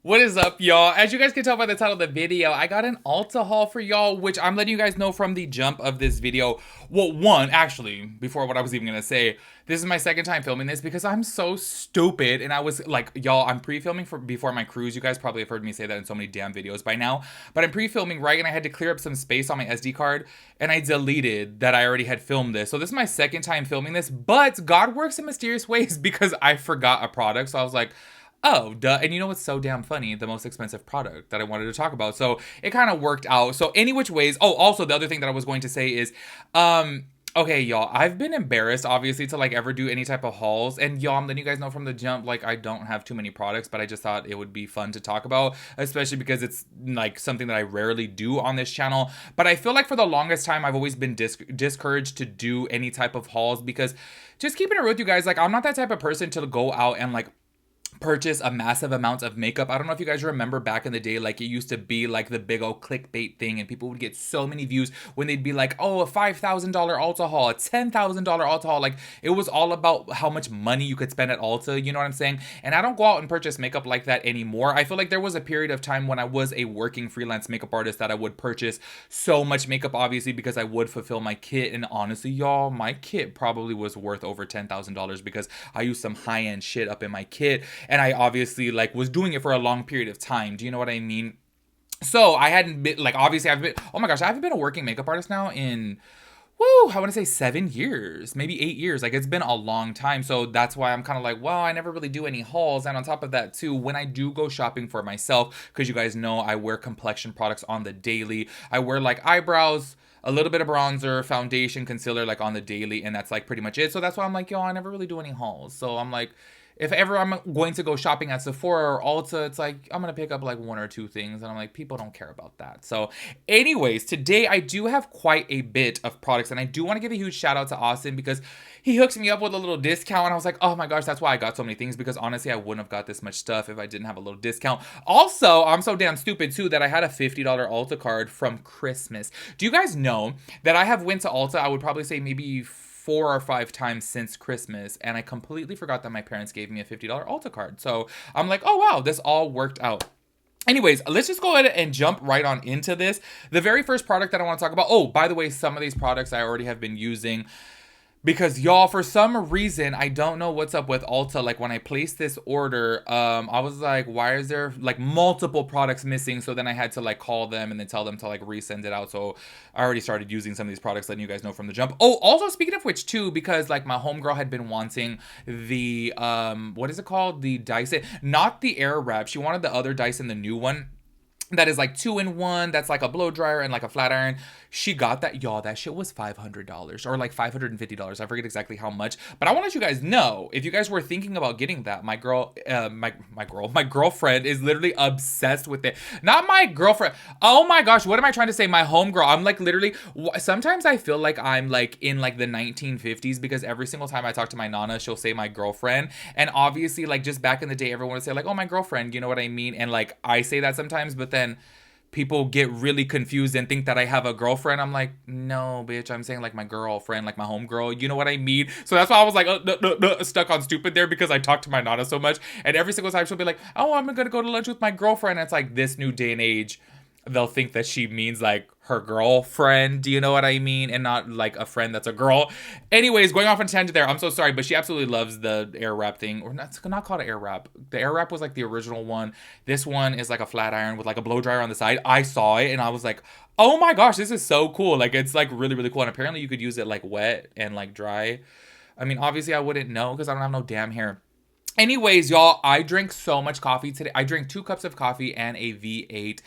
What is up, y'all? As you guys can tell by the title of the video, I got an Ulta haul for y'all, which I'm letting you guys know from the jump of this video. Well, one, actually, before what I was even gonna say, this is my second time filming this because I'm so stupid. And I was like, y'all, I'm pre-filming for before my cruise. You guys probably have heard me say that in so many damn videos by now. But I'm pre-filming, right? And I had to clear up some space on my SD card. And I deleted that I already had filmed this. So this is my second time filming this. But God works in mysterious ways because I forgot a product. So I was like, oh, duh. And you know what's so damn funny? The most expensive product that I wanted to talk about. So it kind of worked out. So any which ways. Oh, also the other thing that I was going to say is, okay, y'all, I've been embarrassed, obviously, to like ever do any type of hauls. And y'all, I'm letting you guys know from the jump, like I don't have too many products, but I just thought it would be fun to talk about, especially because it's like something that I rarely do on this channel. But I feel like for the longest time, I've always been discouraged to do any type of hauls because just keeping it real with you guys, like I'm not that type of person to go out and like purchase a massive amount of makeup. I don't know if you guys remember back in the day, like it used to be like the big old clickbait thing and people would get so many views when they'd be like, oh, a $5,000 Ulta haul, a $10,000 Ulta haul. Like it was all about how much money you could spend at Ulta, you know what I'm saying? And I don't go out and purchase makeup like that anymore. I feel like there was a period of time when I was a working freelance makeup artist that I would purchase so much makeup, obviously, because I would fulfill my kit. And honestly, y'all, my kit probably was worth over $10,000 because I used some high-end shit up in my kit. And I obviously like was doing it for a long period of time. Do you know what I mean? So I hadn't been like, obviously I've been, oh my gosh, I haven't been a working makeup artist now in, woo, I want to say 7 years, maybe 8 years. Like it's been a long time. So that's why I'm kind of like, well, I never really do any hauls. And on top of that too, when I do go shopping for myself, because you guys know I wear complexion products on the daily. I wear like eyebrows, a little bit of bronzer, foundation, concealer, like on the daily. And that's like pretty much it. So that's why I'm like, yo, I never really do any hauls. So I'm like, if ever I'm going to go shopping at Sephora or Ulta, it's like I'm going to pick up like one or two things. And I'm like, people don't care about that. So anyways, today I do have quite a bit of products. And I do want to give a huge shout out to Austin because he hooks me up with a little discount. And I was like, oh my gosh, that's why I got so many things. Because honestly, I wouldn't have got this much stuff if I didn't have a little discount. Also, I'm so damn stupid too that I had a $50 Ulta card from Christmas. Do you guys know that I have went to Ulta, I would probably say maybe 4 or 5 times since Christmas, and I completely forgot that my parents gave me a $50 Ulta card. So I'm like, oh wow, this all worked out. Anyways, let's just go ahead and jump right on into this. The very first product that I want to talk about, oh, by the way, some of these products I already have been using. Because y'all, for some reason, I don't know what's up with Ulta. Like when I placed this order, I was like, why is there like multiple products missing? So then I had to like call them and then tell them to like resend it out. So I already started using some of these products, letting you guys know from the jump. Oh, also speaking of which too, because like my homegirl had been wanting the, what is it called? The Dyson, not the Air Wrap. She wanted the other Dyson, the new one. That is like 2-in-1. That's like a blow dryer and like a flat iron. She got that. Y'all, that shit was $500 or like $550. I forget exactly how much. But I want to let you guys know, if you guys were thinking about getting that, my girlfriend is literally obsessed with it. Not my girlfriend. Oh my gosh, what am I trying to say? My homegirl. I'm like literally, sometimes I feel like I'm like in like the 1950s because every single time I talk to my nana, she'll say my girlfriend. And obviously like just back in the day, everyone would say like, oh, my girlfriend, you know what I mean? And like I say that sometimes, but then people get really confused and think that I have a girlfriend. I'm like, no, bitch, I'm saying like my girlfriend, like my homegirl. You know what I mean? So that's why I was like, stuck on stupid there because I talk to my nana so much. And every single time she'll be like, oh, I'm going to go to lunch with my girlfriend. And it's like this new day and age, they'll think that she means like her girlfriend, do you know what I mean? And not like a friend that's a girl. Anyways, going off on a tangent there, I'm so sorry, but she absolutely loves the Air Wrap thing. Or not, it's not called an Air Wrap. The Air Wrap was like the original one. This one is like a flat iron with like a blow dryer on the side. I saw it and I was like, oh my gosh, this is so cool. Like it's like really, really cool. And apparently you could use it like wet and like dry. I mean, obviously I wouldn't know because I don't have no damn hair. Anyways, y'all, I drank so much coffee today. I drank 2 cups of coffee and a V8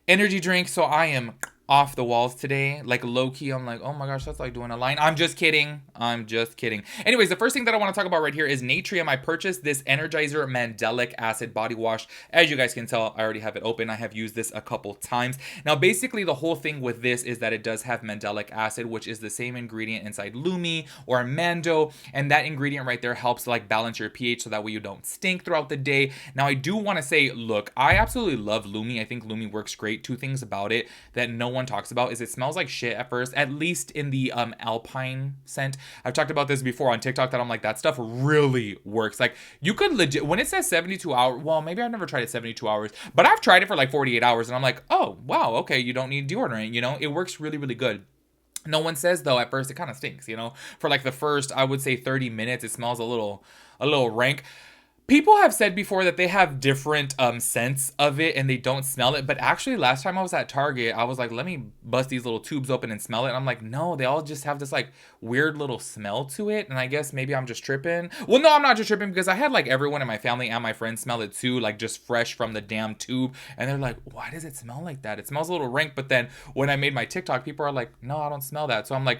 energy drink. So I am off the walls today. Like low key, I'm like, oh my gosh, that's like doing a line. I'm just kidding. Anyways, the first thing that I want to talk about right here is Natrium. I purchased this Energizer Mandelic Acid Body Wash. As you guys can tell, I already have it open. I have used this a couple times. Now, basically, the whole thing with this is that it does have mandelic acid, which is the same ingredient inside Lumi or Mando. And that ingredient right there helps like balance your pH so that way you don't stink throughout the day. Now, I do want to say, look, I absolutely love Lumi. I think Lumi works great. 2 things about it that no one talks about is it smells like shit at first, at least in the Alpine scent. I've talked about this before on TikTok that I'm like, that stuff really works. Like, you could legit, when it says 72 hours, well, maybe I've never tried it 72 hours, but I've tried it for like 48 hours and I'm like, oh, wow, okay, you don't need deodorant, you know? It works really, really good. No one says though at first it kind of stinks, you know? For like the first, I would say 30 minutes, it smells a little rank. People have said before that they have different scents of it and they don't smell it. But actually, last time I was at Target, I was like, let me bust these little tubes open and smell it. And I'm like, no, they all just have this like weird little smell to it. And I guess maybe I'm just tripping. Well, no, I'm not just tripping because I had like everyone in my family and my friends smell it too, like just fresh from the damn tube. And they're like, why does it smell like that? It smells a little rank. But then when I made my TikTok, people are like, no, I don't smell that. So I'm like,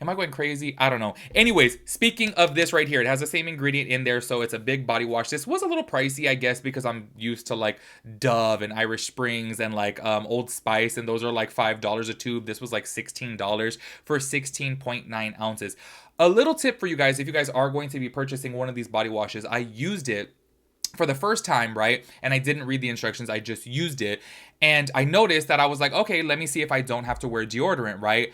am I going crazy? I don't know. Anyways, speaking of this right here, it has the same ingredient in there, so it's a big body wash. This was a little pricey, I guess, because I'm used to like Dove and Irish Springs and like Old Spice, and those are like $5 a tube. This was like $16 for 16.9 ounces. A little tip for you guys, if you guys are going to be purchasing one of these body washes, I used it for the first time, right? And I didn't read the instructions, I just used it. And I noticed that I was like, okay, let me see if I don't have to wear deodorant, right?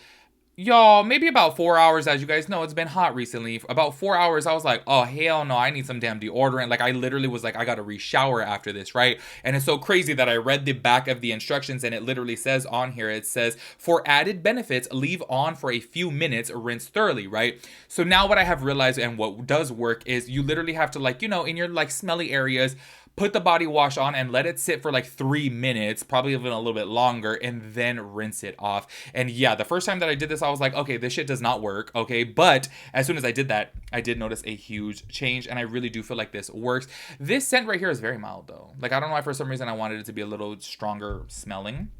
Y'all, maybe about 4 hours, as you guys know, it's been hot recently. About 4 hours, I was like, oh, hell no, I need some damn deodorant. Like, I literally was like, I gotta re-shower after this, right? And it's so crazy that I read the back of the instructions and it literally says on here, it says, for added benefits, leave on for a few minutes, rinse thoroughly, right? So now what I have realized and what does work is you literally have to, like, you know, in your like smelly areas, put the body wash on and let it sit for like 3 minutes, probably even a little bit longer, and then rinse it off. And yeah, the first time that I did this, I was like, okay, this shit does not work, okay? But as soon as I did that, I did notice a huge change, and I really do feel like this works. This scent right here is very mild though. Like, I don't know why for some reason I wanted it to be a little stronger smelling.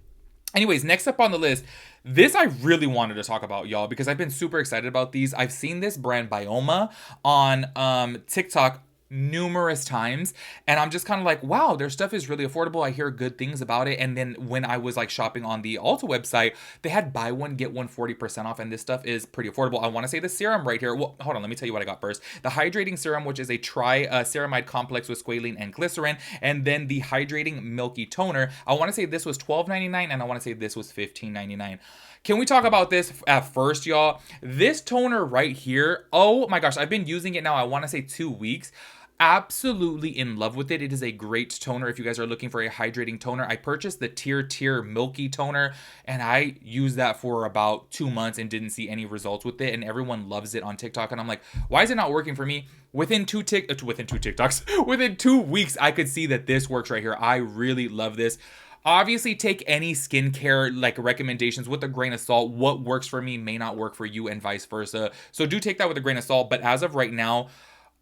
Anyways, next up on the list, this I really wanted to talk about, y'all, because I've been super excited about these. I've seen this brand Bioma on TikTok numerous times, and I'm just kind of like, wow, their stuff is really affordable. I hear good things about it. And then when I was like shopping on the Ulta website, they had buy one get one 40% off, and this stuff is pretty affordable. I want to say the serum right here, well, hold on, let me tell you what I got first. The hydrating serum, which is a ceramide complex with squalene and glycerin, and then the hydrating milky toner. I want to say this was $12.99, and I want to say this was $15.99. Can we talk about this at first, y'all? This toner right here, oh my gosh, I've been using it now, I want to say 2 weeks. Absolutely in love with it. It is a great toner if you guys are looking for a hydrating toner. I purchased the Tier Milky toner, and I used that for about 2 months and didn't see any results with it, and everyone loves it on TikTok, and I'm like, why is it not working for me? Within 2 TikToks, within 2 weeks, I could see that this works right here. I really love this. Obviously, take any skincare like recommendations with a grain of salt. What works for me may not work for you, and vice versa. So do take that with a grain of salt. But as of right now,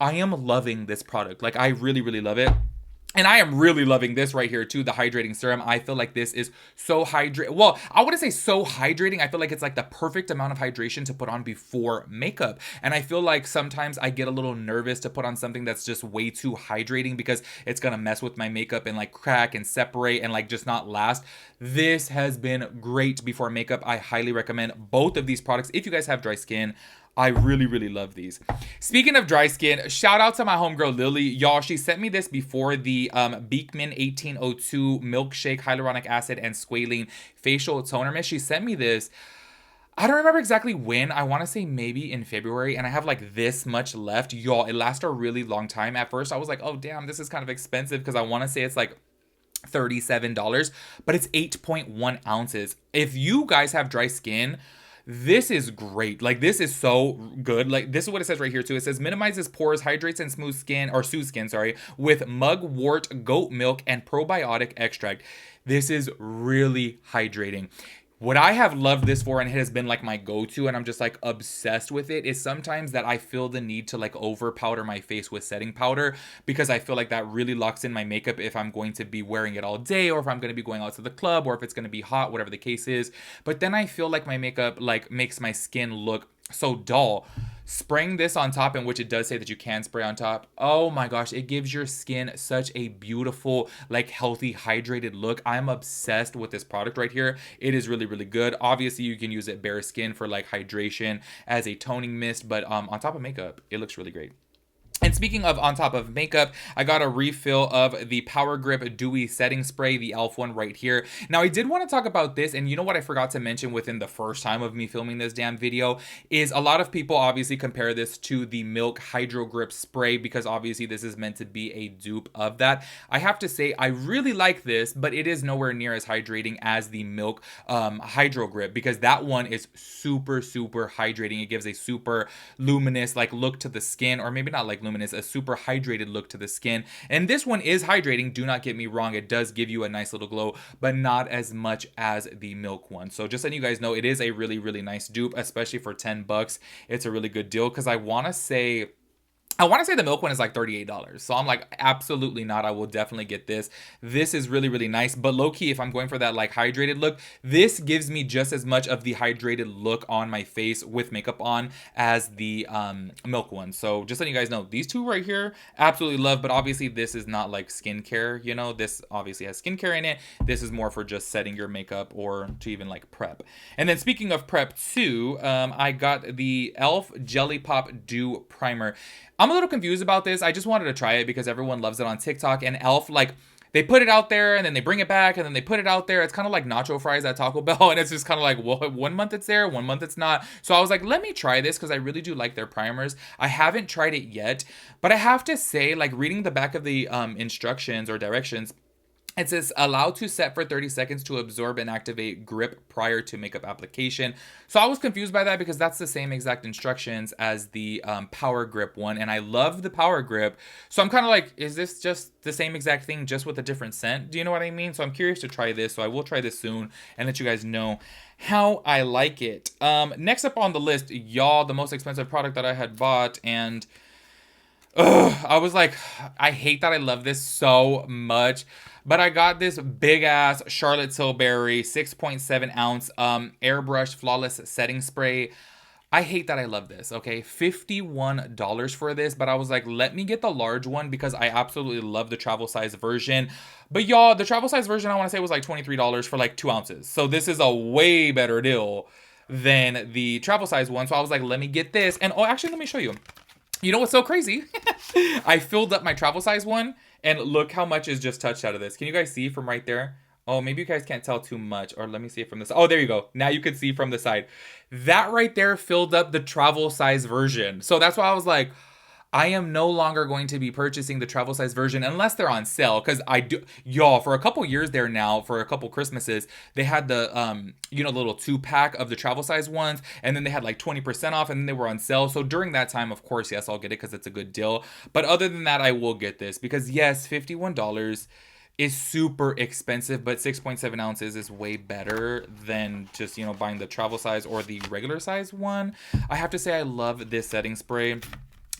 I am loving this product. Like, I really, really love it. And I am really loving this right here too, the hydrating serum. I feel like this is so well, I wouldn't say so hydrating. I feel like it's like the perfect amount of hydration to put on before makeup. And I feel like sometimes I get a little nervous to put on something that's just way too hydrating because it's gonna mess with my makeup and like crack and separate and like just not last. This has been great before makeup. I highly recommend both of these products if you guys have dry skin. I really, really love these. Speaking of dry skin, shout out to my homegirl Lily. Y'all, she sent me this before the Beekman 1802 Milkshake Hyaluronic Acid and Squalene Facial Toner Mist. She sent me this. I don't remember exactly when. I want to say maybe in February, and I have like this much left. Y'all, it lasts a really long time. At first, I was like, oh, damn, this is kind of expensive because I want to say it's like $37, but it's 8.1 ounces. If you guys have dry skin, this is great. Like, this is so good. Like, this is what it says right here too. It says minimizes pores, hydrates and soothes skin, with mugwort, goat milk, and probiotic extract. This is really hydrating. What I have loved this for, and it has been like my go-to, and I'm just like obsessed with it, is sometimes that I feel the need to like over powder my face with setting powder, because I feel like that really locks in my makeup if I'm going to be wearing it all day, or if I'm going to be going out to the club, or if it's going to be hot, whatever the case is. But then I feel like my makeup like makes my skin look so dull. Spraying this on top, in which it does say that you can spray on top, oh my gosh, it gives your skin such a beautiful, like healthy, hydrated look. I'm obsessed with this product right here. It is really, really good. Obviously, you can use it bare skin for like hydration as a toning mist, but on top of makeup, it looks really great. And speaking of on top of makeup, I got a refill of the Power Grip Dewy Setting Spray, the e.l.f. one right here. Now, I did want to talk about this, and you know what I forgot to mention within the first time of me filming this damn video is a lot of people obviously compare this to the Milk Hydro Grip Spray because obviously this is meant to be a dupe of that. I have to say, I really like this, but it is nowhere near as hydrating as the Milk Hydro Grip because that one is super, super hydrating. It gives a super luminous like look to the skin, or maybe not like luminous, a super hydrated look to the skin. And this one is hydrating, do not get me wrong, it does give you a nice little glow, but not as much as the Milk one. So just letting you guys know, it is a really, really nice dupe, especially for 10 bucks. It's a really good deal because I want to say the Milk one is like $38. So I'm like, absolutely not. I will definitely get this. This is really, really nice. But low key, if I'm going for that like hydrated look, this gives me just as much of the hydrated look on my face with makeup on as the Milk one. So just letting you guys know, these two right here, absolutely love. But obviously this is not like skincare, you know, this obviously has skincare in it. This is more for just setting your makeup or to even like prep. And then speaking of prep too, I got the e.l.f. Jelly Pop Dew Primer. I'm a little confused about this. I just wanted to try it because everyone loves it on TikTok, and e.l.f. like they put it out there and then they bring it back and then they put it out there. It's kind of like nacho fries at Taco Bell, and it's just kind of like, well, 1 month it's there, 1 month it's not. So I was like, let me try this because I really do like their primers. I haven't tried it yet, but I have to say, like reading the back of the instructions or directions, it says allow to set for 30 seconds to absorb and activate grip prior to makeup application. So I was confused by that because that's the same exact instructions as the Power Grip one. And I love the Power Grip. So I'm kind of like, is this just the same exact thing just with a different scent? Do you know what I mean? So I'm curious to try this. So I will try this soon and let you guys know how I like it. Next up on the list, y'all, the most expensive product that I had bought, and I was like, I hate that I love this so much. But I got this big ass Charlotte Tilbury 6.7 ounce airbrush flawless setting spray. I hate that I love this, okay? $51 for this, but I was like, let me get the large one because I absolutely love the travel size version. But y'all, the travel size version I want to say was like $23 for like 2 ounces. So this is a way better deal than the travel size one. So I was like, let me get this. And oh, actually, let me show you. You know what's so crazy? I filled up my travel size one, and look how much is just touched out of this. Can you guys see from right there? Oh, maybe you guys can't tell too much, or let me see it from this. Oh, there you go. Now you can see from the side. That right there filled up the travel size version. So that's why I was like, I am no longer going to be purchasing the travel size version unless they're on sale. Because I do, y'all, for a couple years there now, for a couple Christmases, they had the, you know, little 2-pack of the travel size ones. And then they had like 20% off and then they were on sale. So during that time, of course, yes, I'll get it because it's a good deal. But other than that, I will get this because yes, $51 is super expensive, but 6.7 ounces is way better than just, you know, buying the travel size or the regular size one. I have to say I love this setting spray.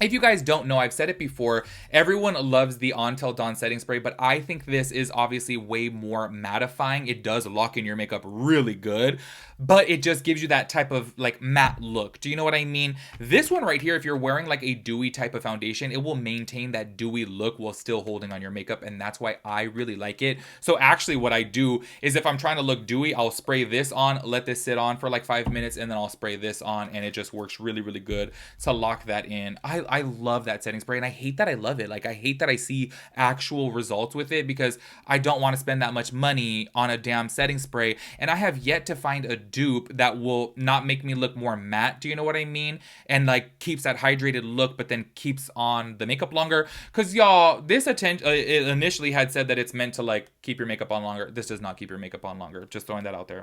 If you guys don't know, I've said it before, everyone loves the On Till Dawn setting spray, but I think this is obviously way more mattifying. It does lock in your makeup really good, but it just gives you that type of like matte look. Do you know what I mean? This one right here, if you're wearing like a dewy type of foundation, it will maintain that dewy look while still holding on your makeup, and that's why I really like it. So actually what I do is if I'm trying to look dewy, I'll spray this on, let this sit on for like 5 minutes, and then I'll spray this on, and it just works really, really good to lock that in. I love that setting spray, and I hate that I love it. Like, I hate that I see actual results with it because I don't want to spend that much money on a damn setting spray, and I have yet to find a dupe that will not make me look more matte, do you know what I mean? And like keeps that hydrated look, but then keeps on the makeup longer. Because y'all, this it initially had said that it's meant to like keep your makeup on longer. This does not keep your makeup on longer. Just throwing that out there.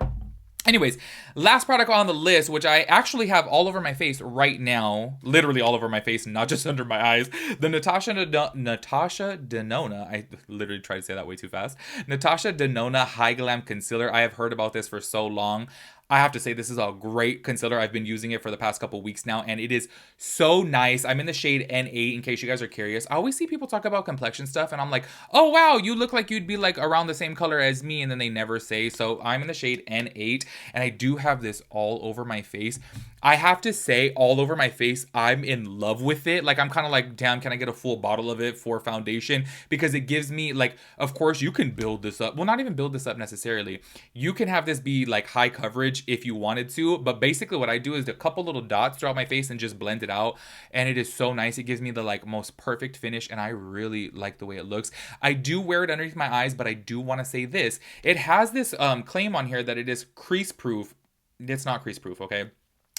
Anyways, last product on the list, which I actually have all over my face right now, literally all over my face, not just under my eyes, the Natasha Denona, I literally tried to say that way too fast, Natasha Denona High Glam Concealer. I have heard about this for so long. I have to say this is a great concealer. I've been using it for the past couple weeks now, and it is so nice. I'm in the shade N8 in case you guys are curious. I always see people talk about complexion stuff, and I'm like, oh wow, you look like you'd be like around the same color as me, and then they never say. So I'm in the shade N8, and I do have this all over my face. I have to say, all over my face, I'm in love with it. Like, I'm kind of like, damn, can I get a full bottle of it for foundation? Because it gives me, like, of course, you can build this up. Well, not even build this up necessarily. You can have this be, like, high coverage if you wanted to. But basically, what I do is a couple little dots throughout my face and just blend it out. And it is so nice. It gives me the, like, most perfect finish. And I really like the way it looks. I do wear it underneath my eyes, but I do want to say this. It has this claim on here that it is crease proof. It's not crease proof, okay?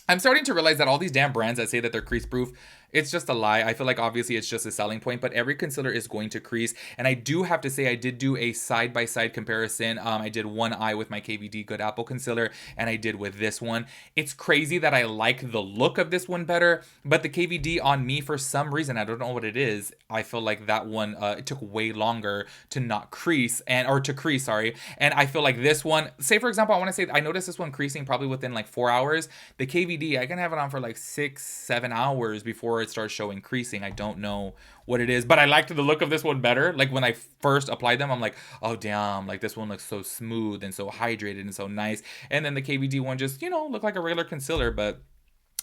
I'm starting to realize that all these damn brands that say that they're crease proof, it's just a lie. I feel like obviously it's just a selling point, but every concealer is going to crease. And I do have to say, I did do a side-by-side comparison. I did one eye with my KVD Good Apple Concealer, and I did with this one. It's crazy that I like the look of this one better, but the KVD on me, for some reason, I don't know what it is, I feel like that one, it took way longer to not crease, or to crease, sorry. And I feel like this one, say for example, I want to say, I noticed this one creasing probably within like 4 hours. The KVD, I can have it on for like 6-7 hours before it starts showing creasing. I don't know what it is, but I liked the look of this one better. Like when I first applied them, I'm like, oh damn, like this one looks so smooth and so hydrated and so nice. And then the KVD one just, looked like a regular concealer. But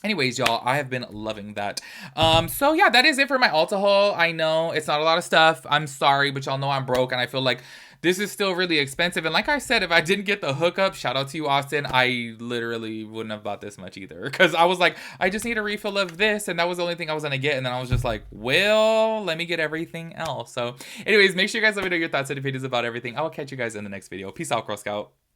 anyways, y'all, I have been loving that. So yeah, that is it for my Ulta haul. I know it's not a lot of stuff. I'm sorry, but y'all know I'm broke, and I feel like this is still really expensive. And like I said, if I didn't get the hookup, shout out to you, Austin, I literally wouldn't have bought this much either. Because I was like, I just need a refill of this, and that was the only thing I was gonna get. And then I was just like, well, let me get everything else. So anyways, make sure you guys let me know your thoughts and opinions about everything. I will catch you guys in the next video. Peace out, Girl Scout.